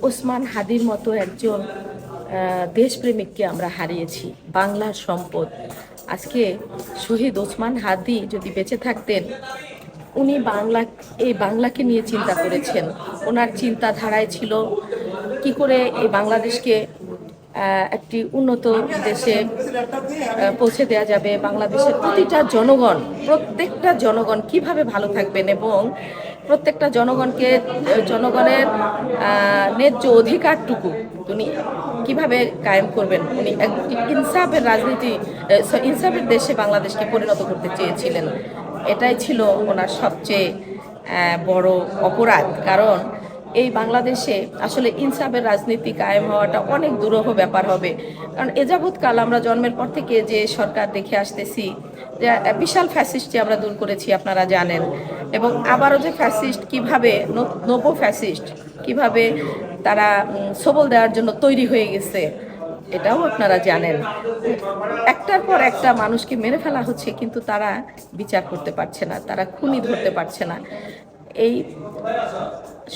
ওসমান হাদির মতো একজন দেশপ্রেমিককে আমরা হারিয়েছি, বাংলার সম্পদ। আজকে শহীদ ওসমান হাদি যদি বেঁচে থাকতেন, উনি এই বাংলাকে নিয়ে চিন্তা করেছেন। ওনার চিন্তাধারায় ছিল কি করে এই বাংলাদেশকে একটি উন্নত দেশে পৌঁছে দেওয়া যাবে, বাংলাদেশের প্রত্যেকটা জনগণ কিভাবে ভালো থাকবেন এবং প্রত্যেকটা জনগণের ন্যায্য অধিকারটুকু উনি কিভাবে কায়েম করবেন। উনি একটি ইনসাফের দেশে বাংলাদেশকে পরিণত করতে চেয়েছিলেন। এটাই ছিল ওনার সবচেয়ে বড় অপরাধ। কারণ এই বাংলাদেশে আসলে ইনসাফের রাজনীতি কায়েম হওয়াটা অনেক দুরূহ ব্যাপার হবে। কারণ এ যাবৎকাল আমরা জন্মের পর থেকে যে সরকার দেখে আসতেছি, যে বিশাল ফ্যাসিস্ট যে আমরা দূর করেছি আপনারা জানেন, এবং আবারও যে ফ্যাসিস্ট কিভাবে নব ফ্যাসিস্ট কিভাবে তারা সবল দেওয়ার জন্য তৈরি হয়ে গেছে এটাও আপনারা জানেন। একটার পর একটা মানুষকে মেরে ফেলা হচ্ছে, কিন্তু তারা বিচার করতে পারছে না, তারা খুনি ধরতে পারছে না। এই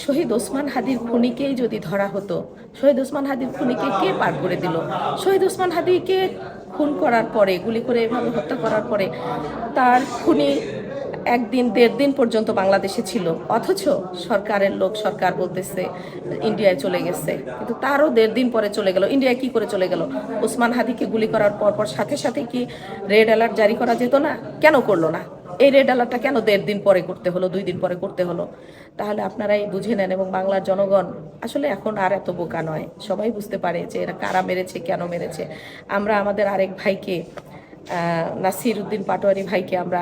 শহীদ ওসমান হাদির খুনিকেই যদি ধরা হতো, শহীদ ওসমান হাদির খুনিকে কে পার করে দিল? শহীদ ওসমান হাদিকে খুন করার পরে, গুলি করে এভাবে হত্যা করার পরে তার খুনি একদিন 1.5 দিন পর্যন্ত বাংলাদেশে ছিল, অথচ সরকারের লোক সরকার বলতেছে ইন্ডিয়ায় চলে গেছে, কিন্তু তারও 1.5 দিন পরে চলে গেল। ইন্ডিয়ায় কি করে চলে গেল? ওসমান হাদিকে গুলি করার পর সাথে সাথে কি রেড অ্যালার্ট জারি করা যেত না? কেন করলো না? এই রেড অ্যালার্টটা কেন 1.5 দিন পরে করতে হলো, 2 দিন পরে করতে হলো? তাহলে আপনারাই বুঝে নেন। এবং বাংলার জনগণ আসলে এখন আর এত বোকা নয়, সবাই বুঝতে পারে যে এরা কারা মেরেছে, কেন মেরেছে। আমরা আমাদের আরেক ভাইকে, নাসির উদ্দিন পাটোয়ারি ভাইকে আমরা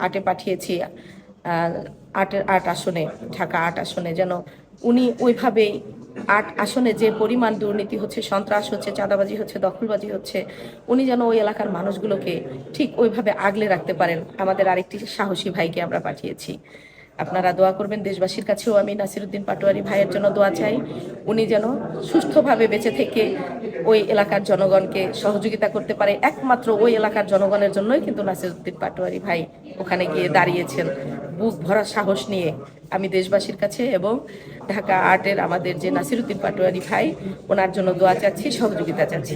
8-এ পাঠিয়েছি, 8 আসনে, ঢাকা 8 আসনে, যেন উনি ওইভাবেই 8 আসনে যে পরিমাণ দুর্নীতি হচ্ছে, সন্ত্রাস হচ্ছে, চাঁদাবাজি হচ্ছে, দখলবাজি হচ্ছে, উনি যেন ওই এলাকার মানুষগুলোকে ঠিক ওইভাবে আগলে রাখতে পারেন। আমাদের আরেকটি সাহসী ভাইকে আমরা পাঠিয়েছি। আপনারা দোয়া করবেন। দেশবাসীর কাছেও আমি নাসিরউদ্দিন পাটোয়ারি ভাইয়ের জন্য দোয়া চাই, উনি যেন সুস্থভাবে বেঁচে থেকে ওই এলাকার জনগণকে সহযোগিতা করতে পারে। একমাত্র ওই এলাকার জনগণের জন্যই কিন্তু নাসিরউদ্দিন পাটোয়ারি ভাই ওখানে গিয়ে দাঁড়িয়েছেন বুক ভরা সাহস নিয়ে। আমি দেশবাসীর কাছে এবং ঢাকা 8-এর আমাদের যে নাসিরউদ্দিন পাটোয়ারি ভাই, ওনার জন্য দোয়া চাচ্ছি, সহযোগিতা চাচ্ছি।